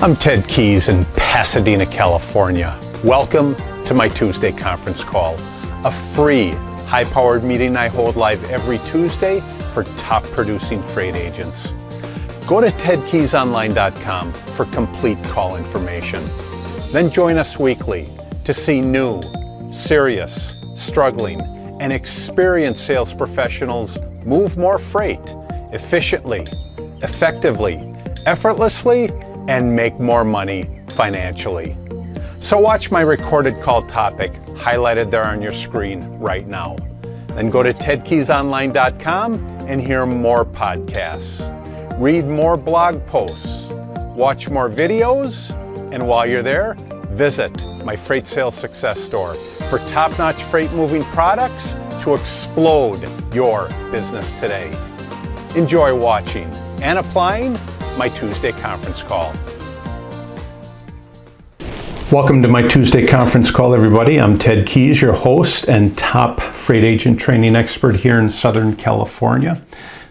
I'm Ted Keys in Pasadena, California. Welcome to my Tuesday conference call, a free, high-powered meeting I hold live every Tuesday for top producing freight agents. Go to tedkeysonline.com for complete call information. Then join us weekly to see new, serious, struggling, and experienced sales professionals move more freight efficiently, effectively, effortlessly, and make more money financially. So watch my recorded call topic highlighted there on your screen right now. Then go to tedkeysonline.com and hear more podcasts, read more blog posts, watch more videos, and while you're there, visit my Freight Sales Success Store for top-notch freight moving products to explode your business today. Enjoy watching and applying my Tuesday conference call. Welcome to my Tuesday conference call, everybody. I'm Ted Keys, your host and top freight agent training expert here in Southern California.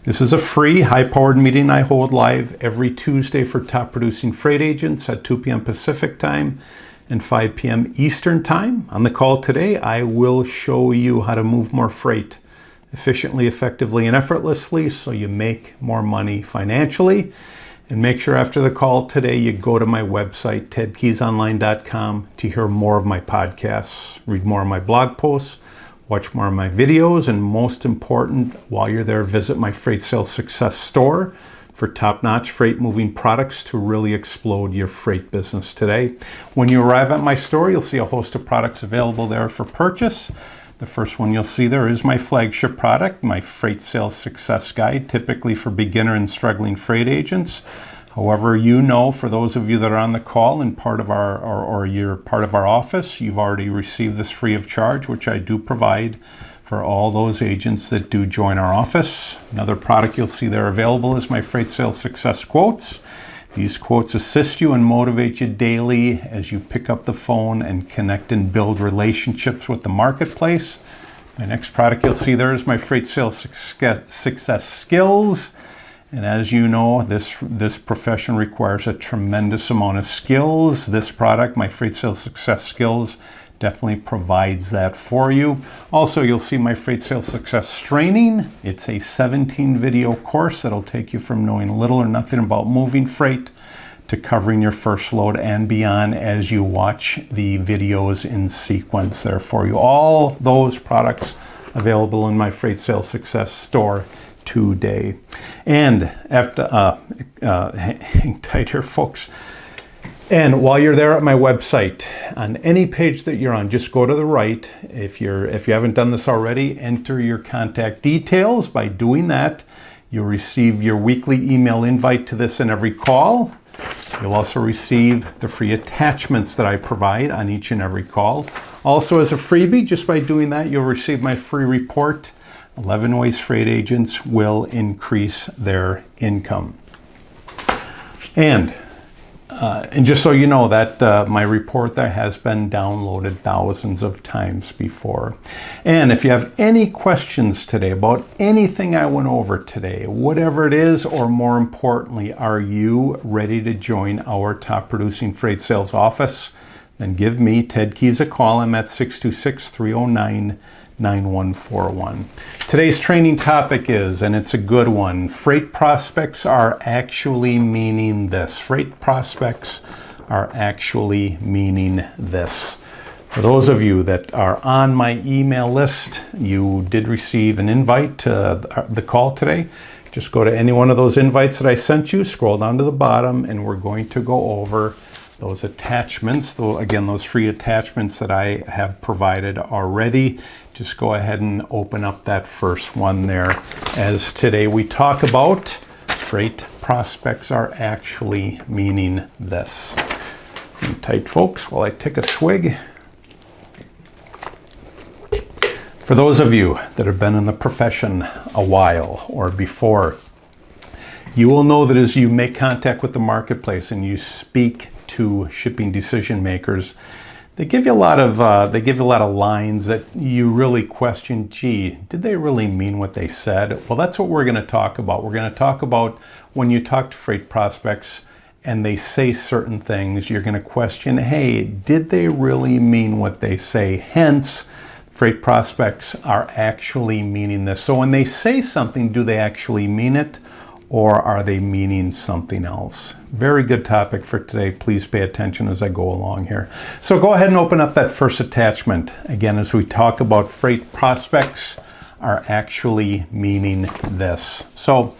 This is a free, high-powered meeting I hold live every Tuesday for top producing freight agents at 2 p.m. Pacific time and 5 p.m. Eastern time. On the call today, I will show you how to move more freight efficiently, effectively, and effortlessly so you make more money financially. And make sure after the call today you go to my website, tedkeysonline.com, to hear more of my podcasts, read more of my blog posts, watch more of my videos, and most important, while you're there, visit my Freight Sales Success Store for top-notch freight moving products to really explode your freight business today. When you arrive at my store, you'll see a host of products available there for purchase. The first one you'll see there is my flagship product, my Freight Sales Success Guide, typically for beginner and struggling freight agents. However, you know, for those of you that are on the call and part of our or you're part of our office, you've already received this free of charge, which I do provide for all those agents that do join our office. Another product you'll see there available is my Freight Sales Success Quotes. These quotes assist you and motivate you daily as you pick up the phone and connect and build relationships with the marketplace. My next product you'll see there is my Freight Sales Success Skills. And as you know, this profession requires a tremendous amount of skills. This product, my Freight Sales Success Skills, definitely provides that for you. Also, you'll see my Freight Sales Success Training. It's a 17 video course that'll take you from knowing little or nothing about moving freight to covering your first load and beyond as you watch the videos in sequence there for you. All those products available in my Freight Sales Success Store today. And after hang tight here, folks. And while you're there at my website, on any page that you're on, just go to the right. If you haven't done this already, enter your contact details. By doing that, you'll receive your weekly email invite to this and every call. You'll also receive the free attachments that I provide on each and every call. Also, as a freebie, just by doing that, you'll receive my free report, 11 Ways Freight Agents Will Increase Their Income. And just so you know that my report there has been downloaded thousands of times before. And if you have any questions today about anything I went over today, whatever it is, or more importantly, are you ready to join our top producing freight sales office? Then give me, Ted Keys, a call. I'm at 626-309-9141. Today's training topic is, and it's a good one, freight prospects are actually meaning this. Freight prospects are actually meaning this. For those of you that are on my email list, you did receive an invite to the call today. Just go to any one of those invites that I sent you, scroll down to the bottom, and we're going to go over those attachments, those free attachments that I have provided already. Just go ahead and open up that first one there. As today we talk about freight prospects are actually meaning this. Hang tight, folks, while I take a swig. For those of you that have been in the profession a while or before, you will know that as you make contact with the marketplace and you speak to shipping decision makers, they give you a lot of lines that you really question, gee, did they really mean what they said? Well, that's what we're going to talk about. We're going to talk about when you talk to freight prospects, and they say certain things, you're going to question, hey, did they really mean what they say? Hence, freight prospects are actually meaning this. So when they say something, do they actually mean it, or are they meaning something else? Very good topic for today. Please pay attention as I go along here. So go ahead and open up that first attachment. Again, as we talk about freight prospects are actually meaning this. So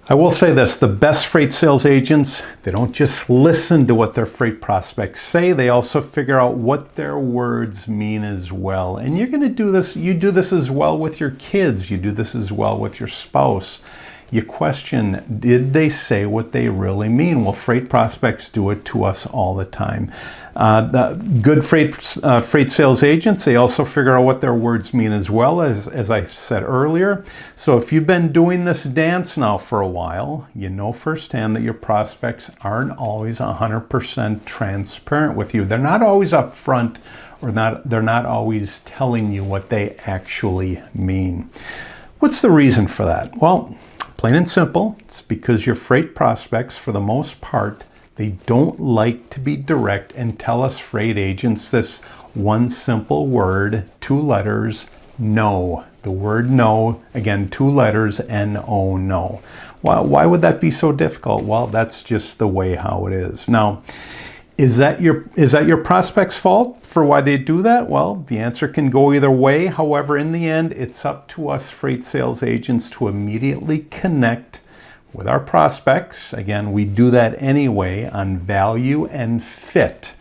I will say this, the best freight sales agents, they don't just listen to what their freight prospects say, they also figure out what their words mean as well. And you're going to do this, you do this as well with your kids, you do this as well with your spouse. You question, did they say what they really mean? Well, freight prospects do it to us all the time. The good freight sales agents, they also figure out what their words mean as well, as I said earlier. So if you've been doing this dance now for a while, you know firsthand that your prospects aren't always 100% transparent with you. They're not always upfront, or they're not always telling you what they actually mean. What's the reason for that? Well, plain and simple, it's because your freight prospects, for the most part, they don't like to be direct and tell us freight agents this one simple word, 2 letters, no. The word no, again, 2 letters, N-O, no. Why would that be so difficult? Well, that's just the way how it is. Now, is that your prospect's fault for why they do that? Well, the answer can go either way. However, in the end, it's up to us freight sales agents to immediately connect with our prospects. Again, we do that anyway on value and fit,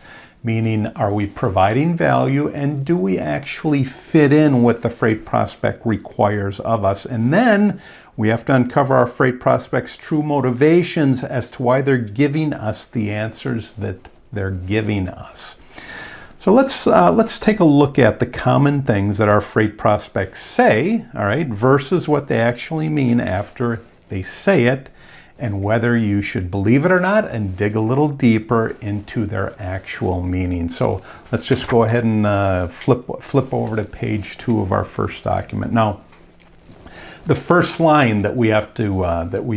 meaning are we providing value and do we actually fit in what the freight prospect requires of us? And then we have to uncover our freight prospects' true motivations as to why they're giving us the answers that they're giving us. So let's take a look at the common things that our freight prospects say, all right, versus what they actually mean after they say it, and whether you should believe it or not and dig a little deeper into their actual meaning. So let's just go ahead and flip over to page 2 of our first document. Now, the first line that we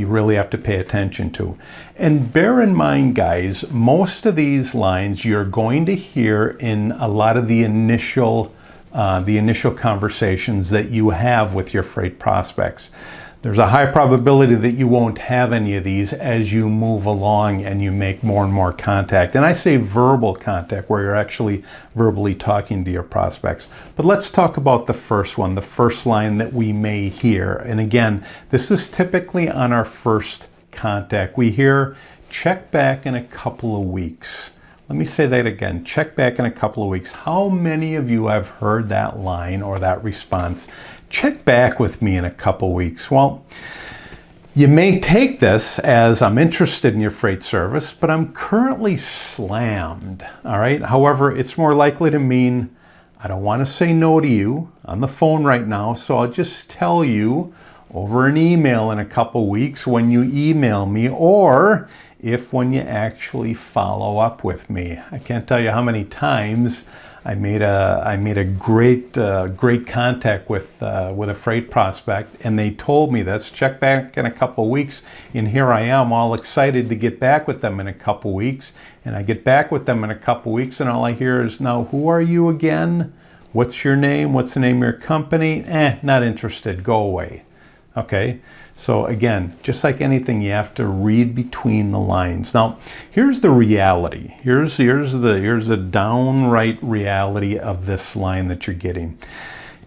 really have to pay attention to. And bear in mind, guys, most of these lines you're going to hear in a lot of the initial conversations that you have with your freight prospects. There's a high probability that you won't have any of these as you move along and you make more and more contact. And I say verbal contact, where you're actually verbally talking to your prospects. But let's talk about the first one, the first line that we may hear. And again, this is typically on our first contact. We hear, check back in a couple of weeks. Let me say that again, check back in a couple of weeks. How many of you have heard that line or that response? Check back with me in a couple weeks. Well, you may take this as I'm interested in your freight service, but I'm currently slammed, all right? However, it's more likely to mean I don't want to say no to you on the phone right now, so I'll just tell you over an email in a couple weeks when you email me, or when you actually follow up with me. I can't tell you how many times I made a great contact with a freight prospect, and they told me this, check back in a couple weeks, and here I am all excited to get back with them in a couple weeks, and I get back with them in a couple weeks, and all I hear is, now who are you again? What's your name? What's the name of your company? Not interested, go away. Okay, so again, just like anything, you have to read between the lines. Now, here's the reality. Here's the downright reality of this line that you're getting.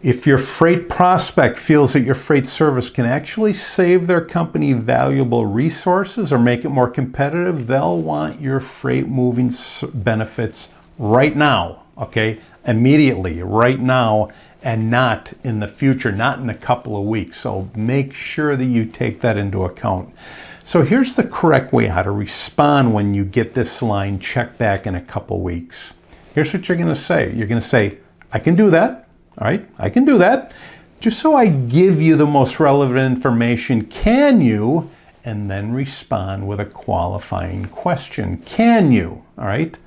If your freight prospect feels that your freight service can actually save their company valuable resources or make it more competitive, they'll want your freight moving benefits right now, okay? Immediately, right now, and not in the future, not in a couple of weeks. So make sure that you take that into account. So here's the correct way how to respond when you get this line, check back in a couple weeks. Here's what you're going to say. You're going to say, I can do that. All right, I can do that. Just so I give you the most relevant information, can you? And then respond with a qualifying question. Can you? All right.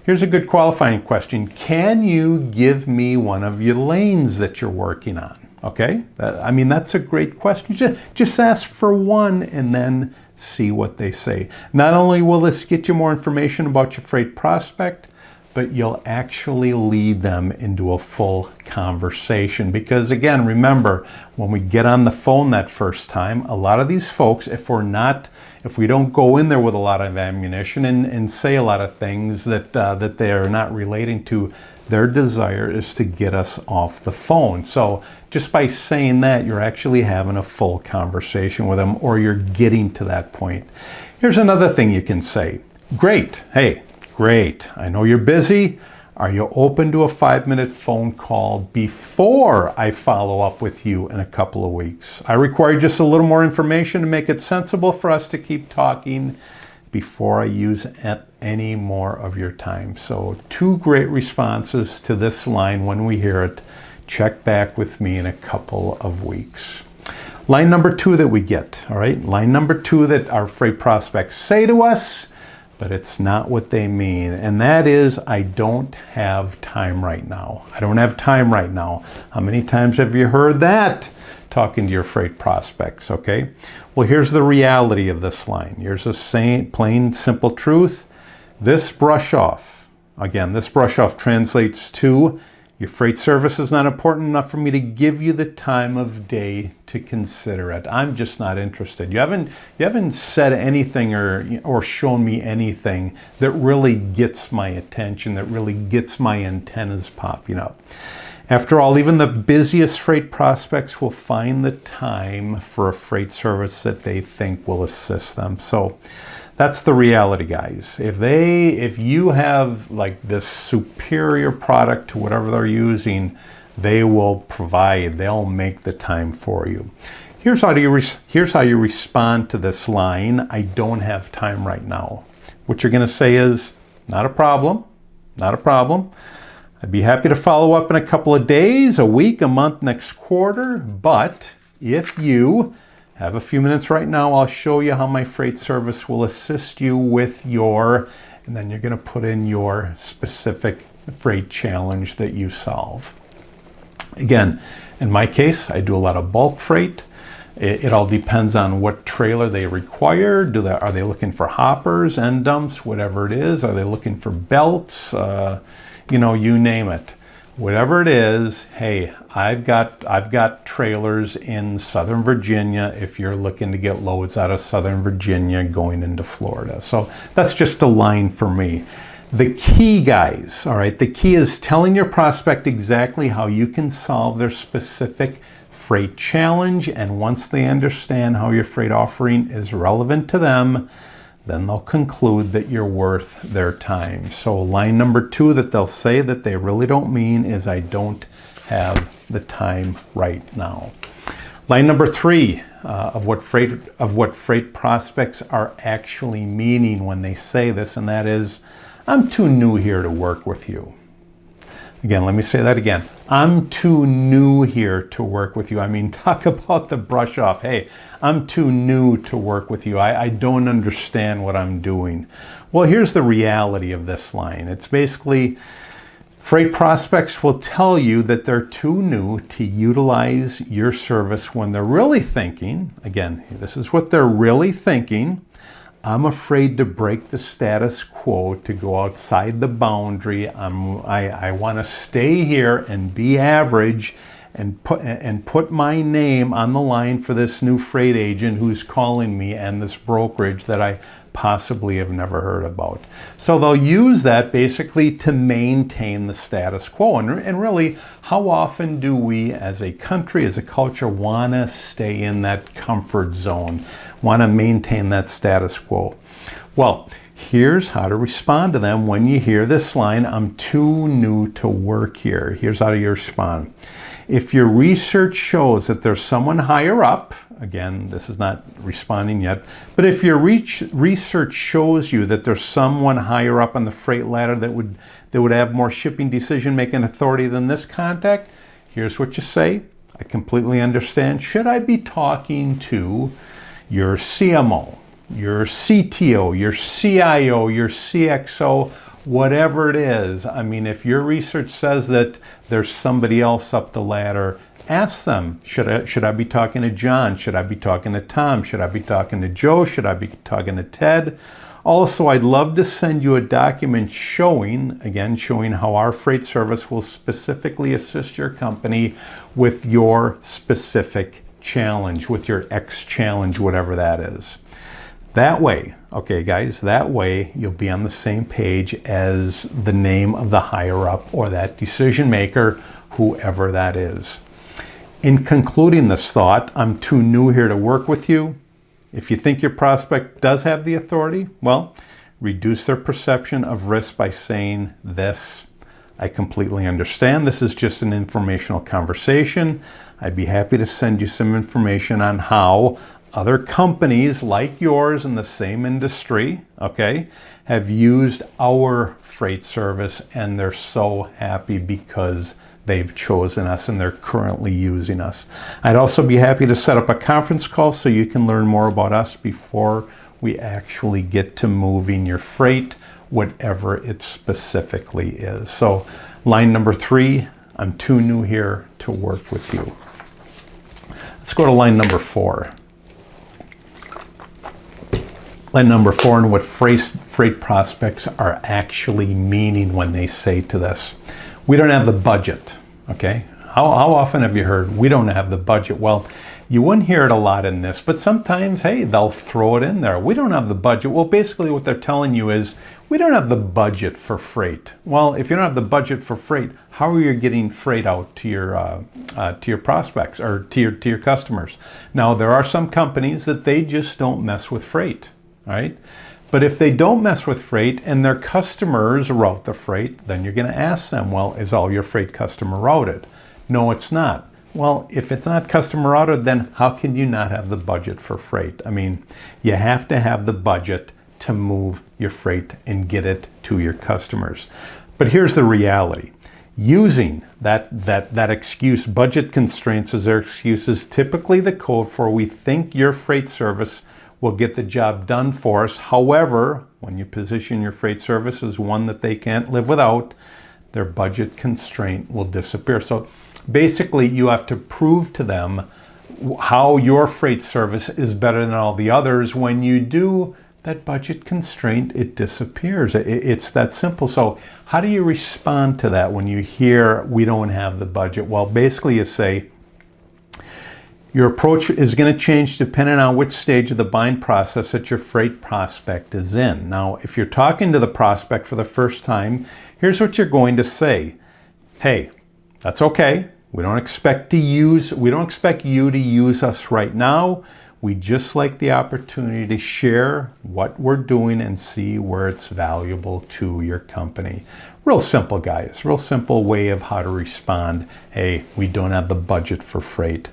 Here's a good qualifying question. Can you give me one of your lanes that you're working on? Okay, I mean, that's a great question. Just ask for one and then see what they say. Not only will this get you more information about your freight prospect, but you'll actually lead them into a full conversation. Because again, remember, when we get on the phone that first time, a lot of these folks, if we don't go in there with a lot of ammunition and say a lot of things that they are not relating to, their desire is to get us off the phone. So just by saying that, you're actually having a full conversation with them, or you're getting to that point. Here's another thing you can say. Great. Hey, great. I know you're busy. Are you open to a 5-minute phone call before I follow up with you in a couple of weeks? I require just a little more information to make it sensible for us to keep talking before I use any more of your time. So 2 great responses to this line when we hear it. Check back with me in a couple of weeks. Line number 2 that we get, all right? Line number 2 that our freight prospects say to us, but it's not what they mean. And that is, I don't have time right now. I don't have time right now. How many times have you heard that talking to your freight prospects, okay? Well, here's the reality of this line. Here's a plain, simple truth. This brush off, again, this brush off translates to, your freight service is not important enough for me to give you the time of day to consider it. I'm just not interested. You haven't said anything or shown me anything that really gets my attention, that really gets my antennas popping up. After all, even the busiest freight prospects will find the time for a freight service that they think will assist them. So that's the reality, guys. If you have like this superior product to whatever they're using, they will provide, they'll make the time for you. Here's how you respond to this line, I don't have time right now. What you're gonna say is, not a problem, not a problem. I'd be happy to follow up in a couple of days, a week, a month, next quarter, but if you have a few minutes right now, I'll show you how my freight service will assist you with your, and then you're going to put in your specific freight challenge that you solve. Again, in my case, I do a lot of bulk freight. It all depends on what trailer they require. Are they looking for hoppers, end dumps, whatever it is? Are they looking for belts? You name it. Whatever it is, hey, I've got trailers in Southern Virginia if you're looking to get loads out of Southern Virginia going into Florida. So that's just a line for me. The key, guys, all right, the key is telling your prospect exactly how you can solve their specific freight challenge. And once they understand how your freight offering is relevant to them, then they'll conclude that you're worth their time. So line number 2 that they'll say that they really don't mean is, I don't have the time right now. Line number 3 of what freight prospects are actually meaning when they say this, and that is, I'm too new here to work with you. Again, let me say that again. I'm too new here to work with you. I mean, talk about the brush off. Hey, I'm too new to work with you. I don't understand what I'm doing. Well, here's the reality of this line. It's basically, freight prospects will tell you that they're too new to utilize your service when they're really thinking, again, this is what they're really thinking, I'm afraid to break the status quo, to go outside the boundary. I want to stay here and be average and put my name on the line for this new freight agent who's calling me and this brokerage that I possibly have never heard about. So they'll use that basically to maintain the status quo. And really, how often do we as a country, as a culture, want to stay in that comfort zone, want to maintain that status quo? Well, here's how to respond to them when you hear this line, I'm too new to work here. Here's how you respond. If your research shows that there's someone higher up, again, this is not responding yet, but if your research shows you that there's someone higher up on the freight ladder that would have more shipping decision-making authority than this contact, here's what you say. I completely understand. Should I be talking to your CMO, your CTO, your CIO, your CXO, whatever it is? I mean, if your research says that there's somebody else up the ladder, ask them, should I be talking to John? Should I be talking to Tom? Should I be talking to Joe? Should I be talking to Ted? Also, I'd love to send you a document showing how our freight service will specifically assist your company with your specific challenge, with your X challenge, whatever that is. That way, okay guys, that way you'll be on the same page as the name of the higher up or that decision maker, whoever that is. In concluding this thought, I'm too new here to work with you. If you think your prospect does have the authority, well, reduce their perception of risk by saying this: I completely understand this is just an informational conversation. I'd be happy to send you some information on how other companies like yours in the same industry, okay, have used our freight service and they're so happy because they've chosen us and they're currently using us. I'd also be happy to set up a conference call so you can learn more about us before we actually get to moving your freight, whatever it specifically is. So line number 3, I'm too new here to work with you. Let's go to line number 4. Line number 4, and what freight prospects are actually meaning when they say to this: we don't have the budget, okay? How often have you heard, we don't have the budget? Well, you wouldn't hear it a lot in this, but sometimes, hey, they'll throw it in there. We don't have the budget. Well, basically what they're telling you is, we don't have the budget for freight. Well, if you don't have the budget for freight, how are you getting freight out to your prospects or to your customers? Now, there are some companies that they just don't mess with freight, right? But if they don't mess with freight and their customers route the freight, then you're going to ask them, well, is all your freight customer routed? No, it's not. Well, if it's not customer routed, then how can you not have the budget for freight? I mean, you have to have the budget to move your freight and get it to your customers. But here's the reality. Using that excuse, budget constraints as their excuse, is typically the code for we think your freight service will get the job done for us. However, when you position your freight service as one that they can't live without, their budget constraint will disappear. So basically, you have to prove to them how your freight service is better than all the others. When you do, that budget constraint, it disappears. It's that simple. So how do you respond to that when you hear we don't have the budget? Well, basically you say, your approach is going to change depending on which stage of the buying process that your freight prospect is in. Now, if you're talking to the prospect for the first time, here's what you're going to say. Hey, that's okay. We don't expect you to use us right now. We just like the opportunity to share what we're doing and see where it's valuable to your company. Real simple, guys. Real simple way of how to respond. Hey, we don't have the budget for freight.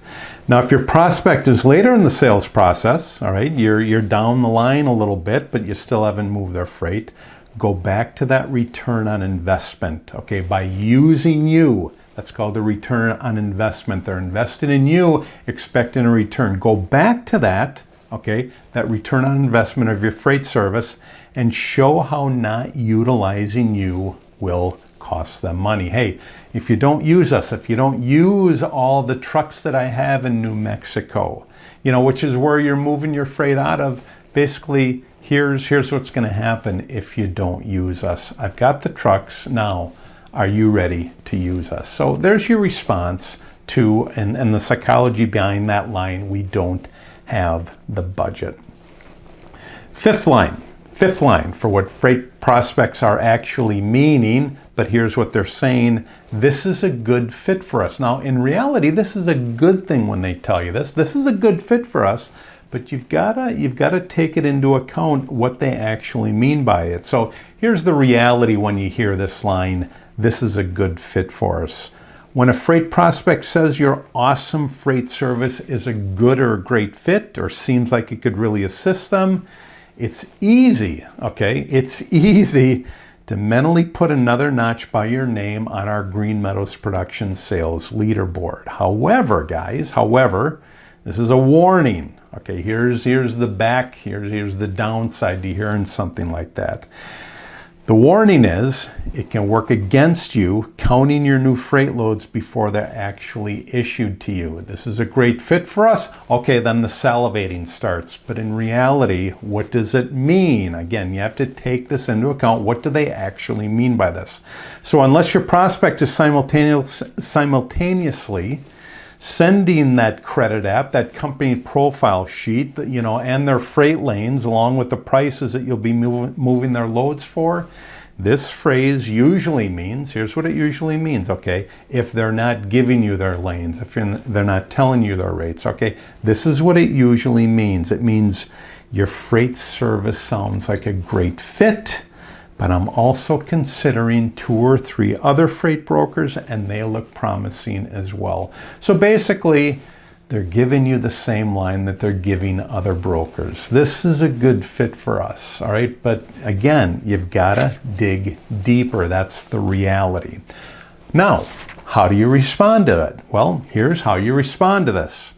Now, if your prospect is later in the sales process, all right, you're down the line a little bit, but you still haven't moved their freight, go back to that return on investment, okay? By using you, that's called a return on investment. They're invested in you, expecting a return. Go back to that, okay, that return on investment of your freight service, and show how not utilizing you will cost them money. Hey, if you don't use us, if you don't use all the trucks that I have in New Mexico, which is where you're moving your freight out of, basically, here's what's going to happen if you don't use us. I've got the trucks now. Are you ready to use us? So there's your response to, and the psychology behind that line, we don't have the budget. Fifth line for what freight prospects are actually meaning, but here's what they're saying: this is a good fit for us. Now, in reality, this is a good thing when they tell you this. This is a good fit for us, but you've got to take it into account what they actually mean by it. So here's the reality when you hear this line: this is a good fit for us. When a freight prospect says your awesome freight service is a good or a great fit, or seems like it could really assist them, it's easy, okay? It's easy to mentally put another notch by your name on our Green Meadows Production Sales Leaderboard. However, guys, this is a warning. Okay, here's the downside to hearing something like that. The warning is it can work against you counting your new freight loads before they're actually issued to you. This is a great fit for us. Okay, then the salivating starts. But in reality, what does it mean? Again, you have to take this into account. What do they actually mean by this? So unless your prospect is simultaneously sending that credit app, that company profile sheet, and their freight lanes along with the prices that you'll be moving their loads for, this phrase usually means, here's what it usually means, okay, if they're not giving you their lanes, if they're not telling you their rates, okay, this is what it usually means. It means your freight service sounds like a great fit, but I'm also considering 2 or 3 other freight brokers and they look promising as well. So basically, they're giving you the same line that they're giving other brokers. This is a good fit for us, all right? But again, you've got to dig deeper. That's the reality. Now, how do you respond to it? Well, here's how you respond to this.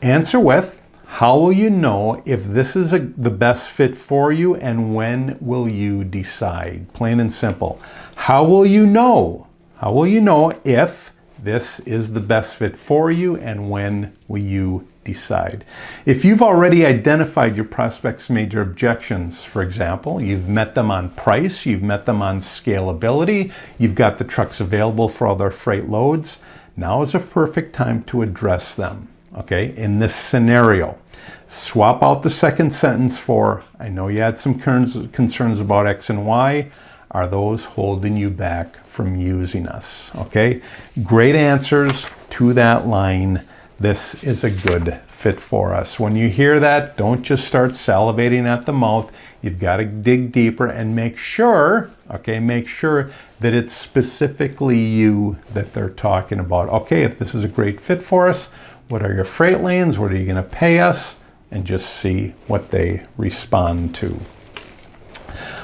Answer with, how will you know if this is the best fit for you, and when will you decide? Plain and simple. How will you know? How will you know if this is the best fit for you, and when will you decide? If you've already identified your prospect's major objections, for example, you've met them on price, you've met them on scalability, you've got the trucks available for all their freight loads, now is a perfect time to address them. Okay, in this scenario, swap out the second sentence for, I know you had some concerns about X and Y. Are those holding you back from using us? Okay, great answers to that line. This is a good fit for us. When you hear that, don't just start salivating at the mouth. You've got to dig deeper and make sure that it's specifically you that they're talking about. Okay, if this is a great fit for us, what are your freight lanes? What are you going to pay us? And just see what they respond to.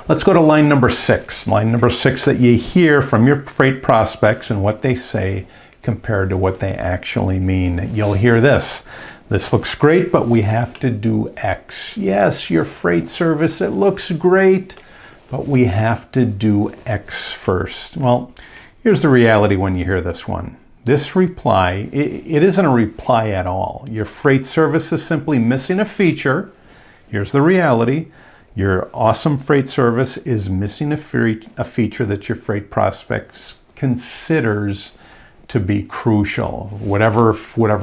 Let's go to line number 6. Line number 6 that you hear from your freight prospects and what they say compared to what they actually mean. You'll hear this. This looks great, but we have to do X. Yes, your freight service, it looks great, but we have to do X first. Well, here's the reality when you hear this one. This reply, it isn't a reply at all. Your freight service is simply missing a feature. Here's the reality. Your awesome freight service is missing a feature that your freight prospects considers to be crucial, whatever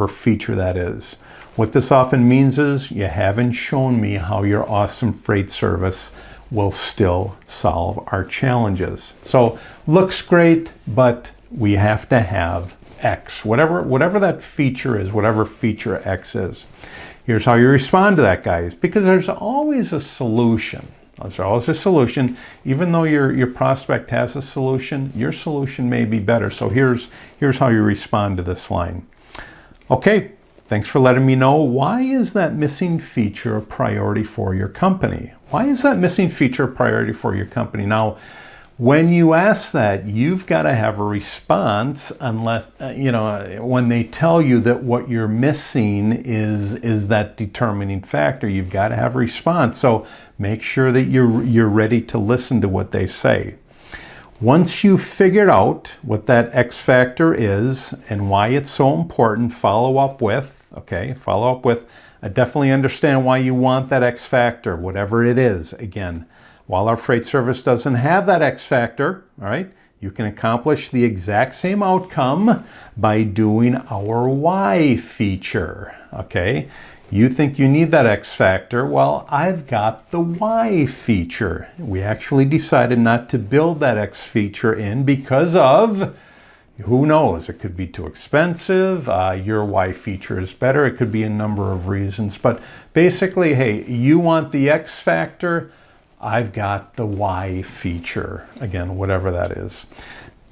feature that is. What this often means is you haven't shown me how your awesome freight service will still solve our challenges. So looks great, but we have to have X, whatever that feature is, whatever feature X is. Here's how you respond to that, guys, because there's always a solution. There's always a solution. Even though your prospect has a solution, your solution may be better. So here's how you respond to this line. Okay, thanks for letting me know. Why is that missing feature a priority for your company? Why is that missing feature a priority for your company? Now, when you ask that, you've got to have a response unless, when they tell you that what you're missing is that determining factor, you've got to have a response. So make sure that you're ready to listen to what they say. Once you've figured out what that X factor is and why it's so important, follow up with, I definitely understand why you want that X factor, whatever it is. Again, while our freight service doesn't have that X factor, all right, you can accomplish the exact same outcome by doing our Y feature, okay? You think you need that X factor. Well, I've got the Y feature. We actually decided not to build that X feature in because of, who knows, it could be too expensive. Your Y feature is better. It could be a number of reasons. But basically, hey, you want the X factor. I've got the Y feature, again, whatever that is.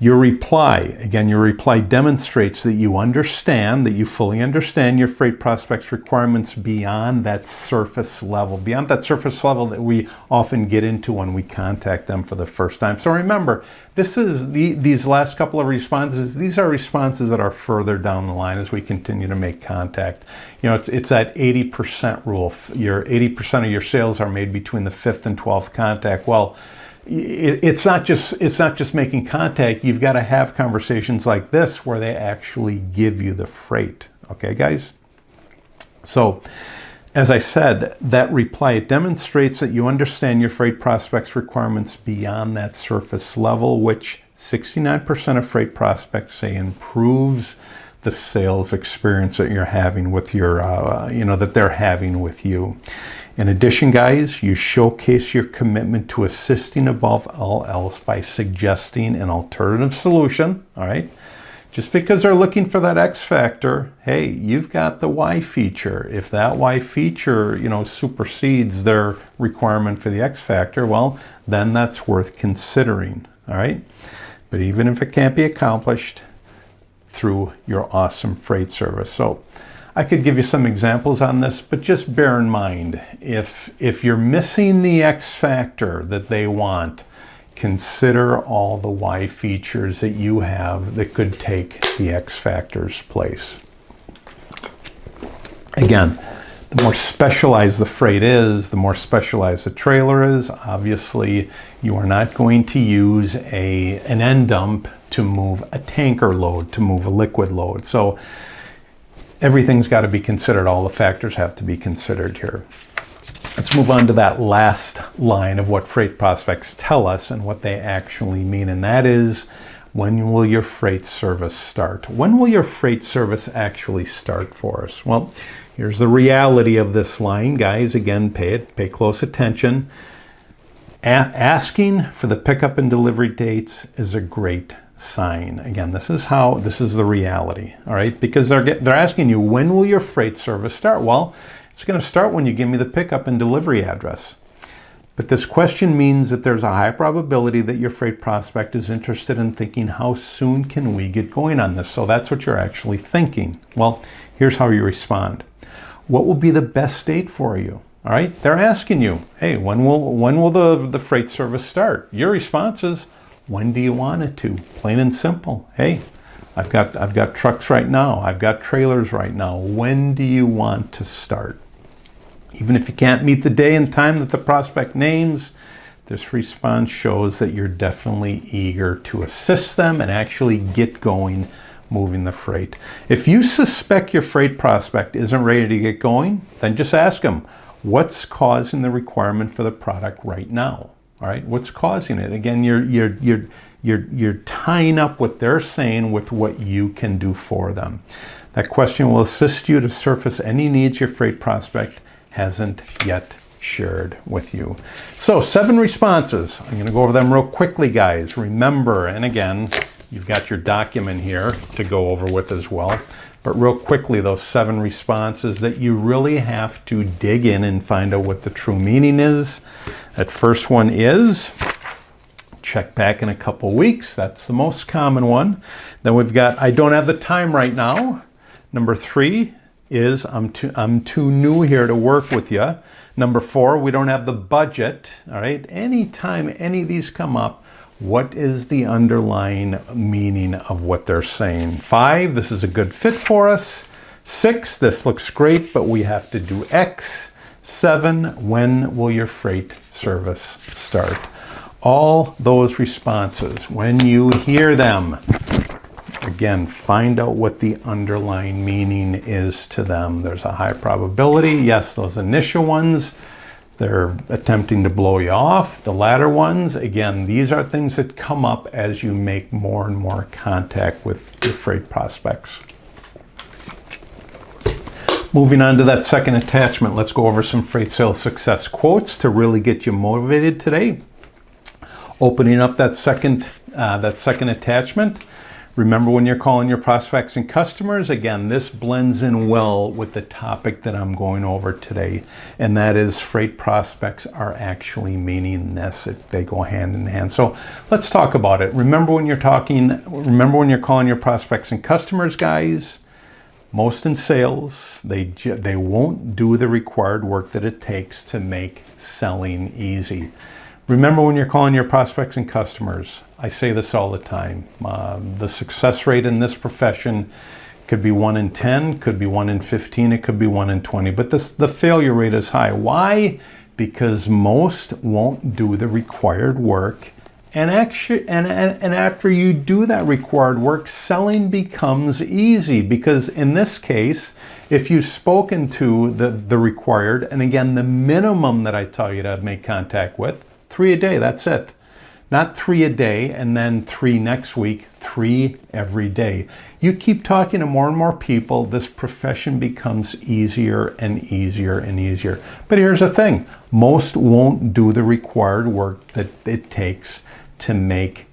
Your reply demonstrates that you fully understand your freight prospect's requirements beyond that surface level that we often get into when we contact them for the first time. So remember, these last couple of responses, these are responses that are further down the line as we continue to make contact. It's that 80% rule. 80% of your sales are made between the 5th and 12th contact. Well, it's not just making contact. You've got to have conversations like this where they actually give you the freight. Okay, guys? So, as I said, that reply, it demonstrates that you understand your freight prospect's requirements beyond that surface level, which 69% of freight prospects say improves the sales experience that you're having with your, that they're having with you. In addition, guys, you showcase your commitment to assisting above all else by suggesting an alternative solution, all right? Just because they're looking for that X factor, hey, you've got the Y feature. If that Y feature, supersedes their requirement for the X factor, well, then that's worth considering, all right? But even if it can't be accomplished through your awesome freight service. So I could give you some examples on this, but just bear in mind, if you're missing the X factor that they want, consider all the Y features that you have that could take the X factor's place. Again, the more specialized the freight is, the more specialized the trailer is. Obviously, you are not going to use an end dump to move a tanker load, to move a liquid load. So everything's got to be considered. All the factors have to be considered here. Let's move on to that last line of what freight prospects tell us and what they actually mean, and that is, when will your freight service start? When will your freight service actually start for us? Well, here's the reality of this line, guys. Again, pay close attention. Asking for the pickup and delivery dates is a great sign. Again, this is the reality, all right? Because they're asking you, when will your freight service start? Well, it's going to start when you give me the pickup and delivery address. But this question means that there's a high probability that your freight prospect is interested in thinking, how soon can we get going on this? So that's what you're actually thinking. Well, here's how you respond. What will be the best date for you? All right, they're asking you, hey, when will the freight service start? Your response is, when do you want it to? Plain and simple. Hey, I've got trucks right now. I've got trailers right now. When do you want to start? Even if you can't meet the day and time that the prospect names, this response shows that you're definitely eager to assist them and actually get going moving the freight. If you suspect your freight prospect isn't ready to get going, then just ask them, what's causing the requirement for the product right now? All right, what's causing it? Again, you're tying up what they're saying with what you can do for them. That question will assist you to surface any needs your freight prospect hasn't yet shared with you. So 7 responses. I'm going to go over them real quickly, guys. Remember, and again, you've got your document here to go over with as well. But real quickly, those 7 responses that you really have to dig in and find out what the true meaning is. That first one is, check back in a couple weeks. That's the most common one. Then we've got, I don't have the time right now. Number 3 is, I'm too new here to work with you. Number 4, we don't have the budget. All right, anytime any of these come up, what is the underlying meaning of what they're saying? 5, this is a good fit for us. 6, this looks great, but we have to do X. 7, when will your freight service start? All those responses, when you hear them, again, find out what the underlying meaning is to them. There's a high probability. Yes, those initial ones, they're attempting to blow you off. The latter ones, again, these are things that come up as you make more and more contact with your freight prospects. Moving on to that second attachment, let's go over some freight sales success quotes to really get you motivated today. Opening up that second attachment. Remember, when you're calling your prospects and customers, again, this blends in well with the topic that I'm going over today, and that is freight prospects are actually meaning this. They go hand in hand. So let's talk about it. Remember when you're calling your prospects and customers, guys, most in sales, they won't do the required work that it takes to make selling easy. Remember when you're calling your prospects and customers, I say this all the time, the success rate in this profession could be 1 in 10, could be 1 in 15, it could be 1 in 20, but the failure rate is high. Why? because most won't do the required work. And after you do that required work, selling becomes easy, because in this case, if you've spoken to the required, and again, the minimum that I tell you to make contact with, 3 a day, that's it. Not 3 a day and then 3 next week, 3 every day. You keep talking to more and more people, this profession becomes easier and easier and easier. But here's the thing, most won't do the required work that it takes to make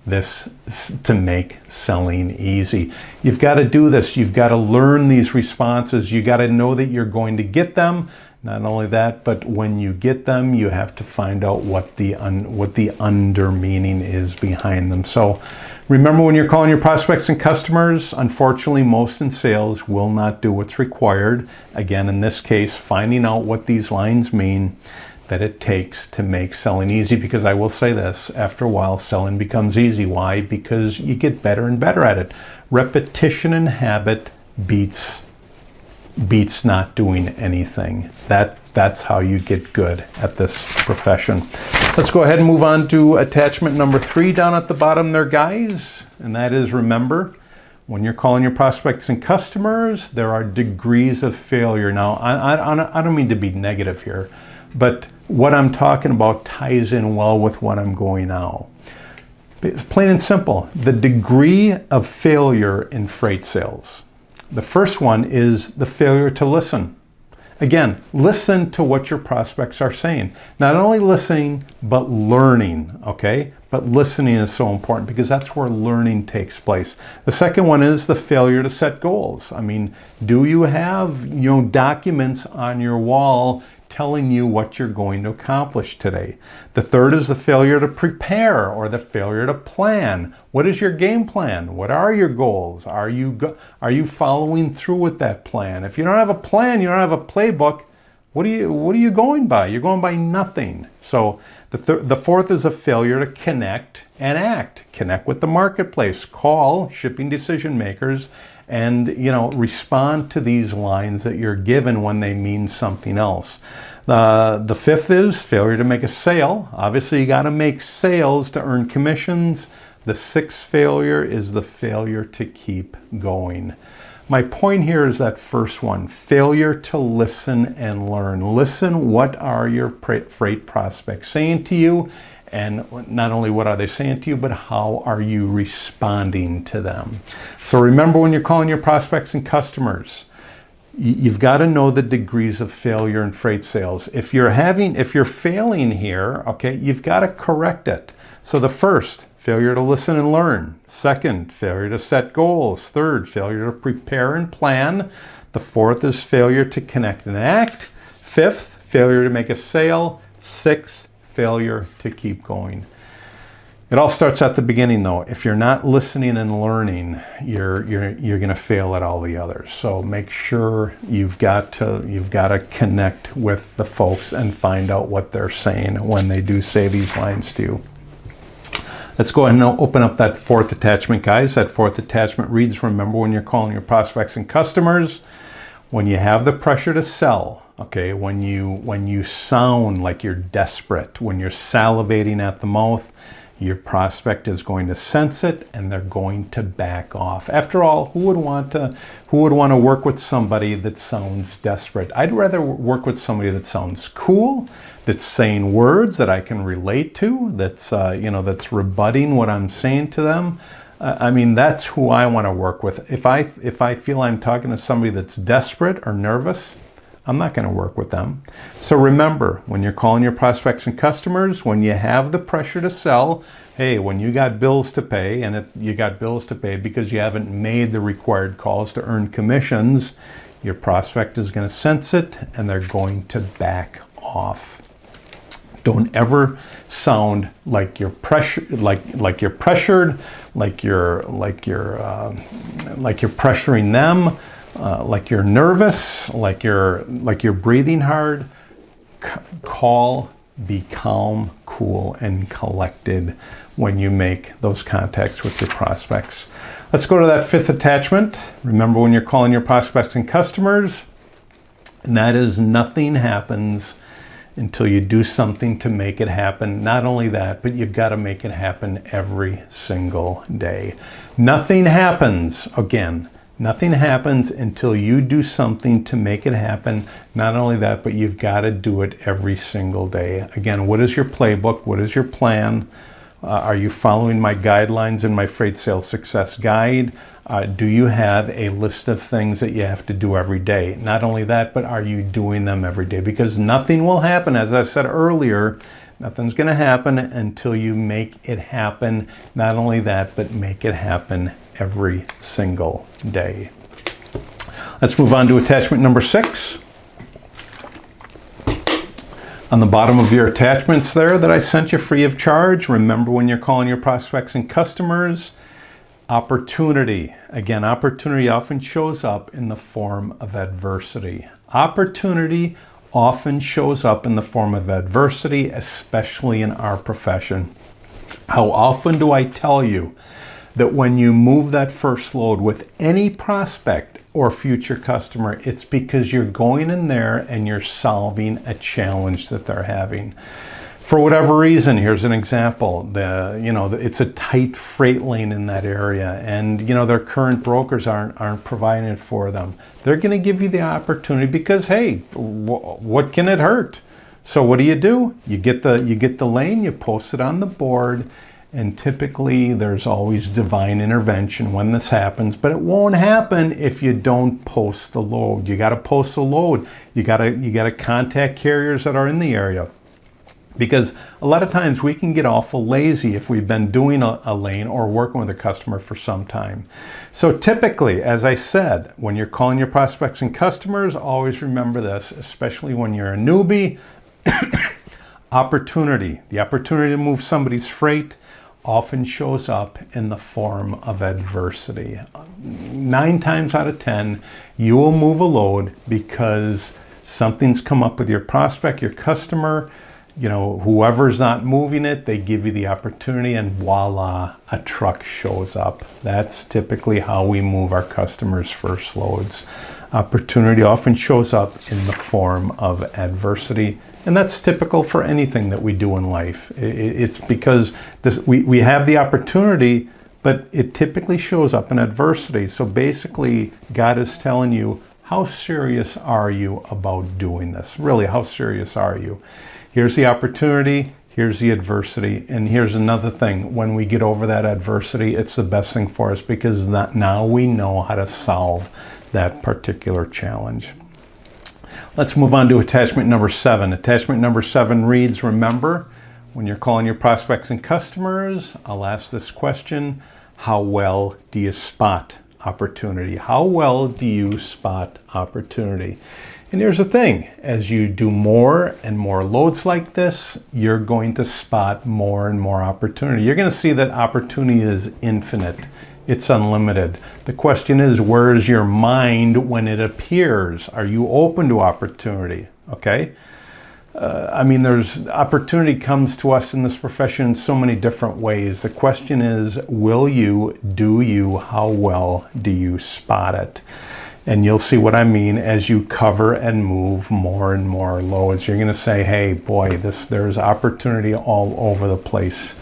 selling easy. You've got to do this. You've got to learn these responses. You got to know that you're going to get them. Not only that, but when you get them, you have to find out what the under meaning is behind them. So remember, when you're calling your prospects and customers, unfortunately, most in sales will not do what's required. Again, in this case, finding out what these lines mean that it takes to make selling easy, because I will say this, after a while, selling becomes easy. Why? Because you get better and better at it. Repetition and habit beats not doing anything. That's how you get good at this profession. Let's go ahead and move on to attachment number 3 down at the bottom there, guys. And that is, remember, when you're calling your prospects and customers, there are degrees of failure. Now, I don't mean to be negative here, but what I'm talking about ties in well with what I'm going now. It's plain and simple. The degree of failure in freight sales. The first one is the failure to listen. Again, listen to what your prospects are saying. Not only listening, but learning, okay? But listening is so important, because that's where learning takes place. The second one is the failure to set goals. I mean, do you have, documents on your wall telling you what you're going to accomplish today? The third is the failure to prepare, or the failure to plan. What is your game plan? What are your goals? Are you following through with that plan? If you don't have a plan, you don't have a playbook, what are you going by? You're going by nothing. So the fourth is a failure to connect and act. Connect with the marketplace, call shipping decision makers, and respond to these lines that you're given when they mean something else. The fifth is failure to make a sale. Obviously, you got to make sales to earn commissions. The sixth failure is the failure to keep going. My point here is that first one, failure to listen and learn. Listen, what are your freight prospects saying to you? And not only what are they saying to you, but how are you responding to them? So remember, when you're calling your prospects and customers, you've got to know the degrees of failure in freight sales. If you're failing here, okay, you've got to correct it. So the first, failure to listen and learn. Second, failure to set goals. Third, failure to prepare and plan. The fourth is failure to connect and act. Fifth, failure to make a sale. Sixth, failure to keep going. It all starts at the beginning, though. If you're not listening and learning, you're going to fail at all the others. So make sure you've got to connect with the folks and find out what they're saying when they do say these lines to you. Let's go ahead and open up that fourth attachment, guys. That fourth attachment reads, remember, when you're calling your prospects and customers, when you have the pressure to sell, okay, when you sound like you're desperate, when you're salivating at the mouth, your prospect is going to sense it, and they're going to back off. After all, who would want to work with somebody that sounds desperate? I'd rather work with somebody that sounds cool, that's saying words that I can relate to, that's that's rebutting what I'm saying to them. I mean, that's who I want to work with. If I feel I'm talking to somebody that's desperate or nervous, I'm not going to work with them. So remember, when you're calling your prospects and customers, when you have the pressure to sell, hey, when you got bills to pay, and you got bills to pay because you haven't made the required calls to earn commissions, your prospect is going to sense it, and they're going to back off. Don't ever sound like you're pressured, like you're pressured, like you're pressuring them. Like you're nervous, like you're breathing hard. Call, be calm, cool, and collected when you make those contacts with your prospects. Let's go to that fifth attachment. Remember, when you're calling your prospects and customers, and that is, nothing happens until you do something to make it happen. Not only that, but you've got to make it happen every single day. Nothing happens, again, nothing happens until you do something to make it happen. Not only that, but you've got to do it every single day. Again, what is your playbook? What is your plan? Are you following my guidelines in my Freight Sales Success Guide? Do you have a list of things that you have to do every day? Not only that, but are you doing them every day? Because nothing will happen, as I said earlier, nothing's going to happen until you make it happen. Not only that, but make it happen every single day. Let's move on to attachment number 6. On the bottom of your attachments there that I sent you free of charge, remember when you're calling your prospects and customers, opportunity. Again, opportunity often shows up in the form of adversity. Opportunity often shows up in the form of adversity, especially in our profession. How often do I tell you that when you move that first load with any prospect or future customer, it's because you're going in there and you're solving a challenge that they're having. For whatever reason, here's an example. It's a tight freight lane in that area, and their current brokers aren't providing it for them. They're going to give you the opportunity because, hey, what can it hurt? So what do? You get the lane, you post it on the board, and typically there's always divine intervention when this happens, but it won't happen if you don't post the load. You got to post the load. You got to contact carriers that are in the area. Because a lot of times we can get awful lazy if we've been doing a lane or working with a customer for some time. So typically, as I said, when you're calling your prospects and customers, always remember this, especially when you're a newbie. Opportunity. The opportunity to move somebody's freight often shows up in the form of adversity. 9 times out of 10, you will move a load because something's come up with your prospect, your customer. Whoever's not moving it, they give you the opportunity, and voila, a truck shows up. That's typically how we move our customers' first loads. Opportunity often shows up in the form of adversity, and that's typical for anything that we do in life. It's because we have the opportunity, but it typically shows up in adversity. So basically, God is telling you, how serious are you about doing this? Really, how serious are you? Here's the opportunity, here's the adversity, and here's another thing. When we get over that adversity, it's the best thing for us because now we know how to solve that particular challenge. Let's move on to attachment number 7. Attachment number 7 reads, remember, when you're calling your prospects and customers, I'll ask this question, how well do you spot opportunity? How well do you spot opportunity? And here's the thing, as you do more and more loads like this, you're going to spot more and more opportunity. You're going to see that opportunity is infinite. It's unlimited. The question is, where is your mind when it appears? Are you open to opportunity? Okay? There's opportunity comes to us in this profession in so many different ways. The question is, do you, how well do you spot it? And you'll see what I mean as you cover and move more and more loads. You're going to say, hey, boy, there's opportunity all over the place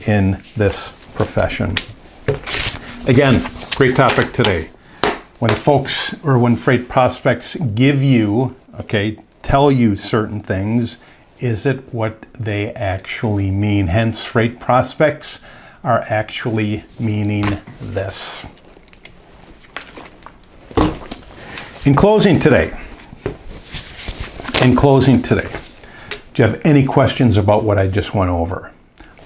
in this profession. Again, great topic today. When freight prospects tell you certain things, is it what they actually mean? Hence, freight prospects are actually meaning this. In closing today, do you have any questions about what I just went over?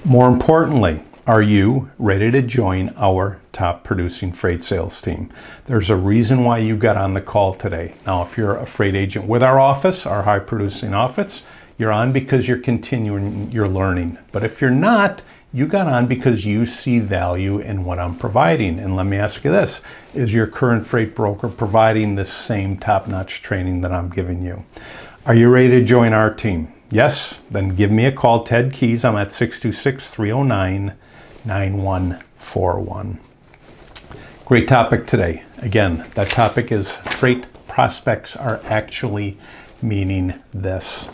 More importantly, are you ready to join our top producing freight sales team? There's a reason why you got on the call today. Now, if you're a freight agent with our office, our high producing office, you're on because you're continuing your learning. But if you're not, you got on because you see value in what I'm providing. And let me ask you this, is your current freight broker providing this same top-notch training that I'm giving you? Are you ready to join our team? Yes? Then give me a call, Ted Keys. I'm at 626-309-9141. Great topic today. Again, that topic is freight prospects are actually meaning this.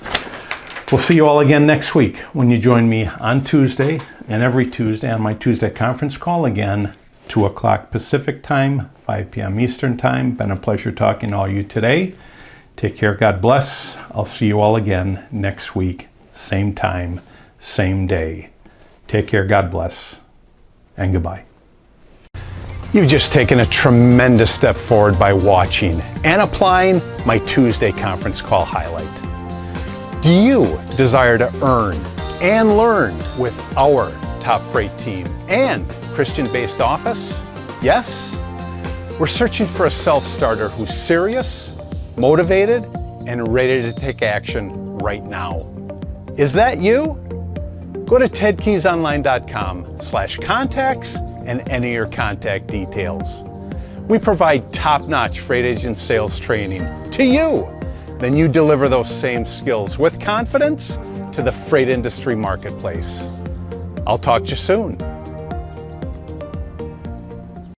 We'll see you all again next week when you join me on Tuesday and every Tuesday on my Tuesday conference call again, 2 o'clock Pacific time, 5 p.m. Eastern time. Been a pleasure talking to all you today. Take care. God bless. I'll see you all again next week, same time, same day. Take care. God bless. And goodbye. You've just taken a tremendous step forward by watching and applying my Tuesday conference call highlight. Do you desire to earn and learn with our top freight team and Christian-based office? Yes? We're searching for a self-starter who's serious, motivated, and ready to take action right now. Is that you? Go to tedkeysonline.com/contacts and enter your contact details. We provide top-notch freight agent sales training to you. Then you deliver those same skills with confidence to the freight industry marketplace. I'll talk to you soon.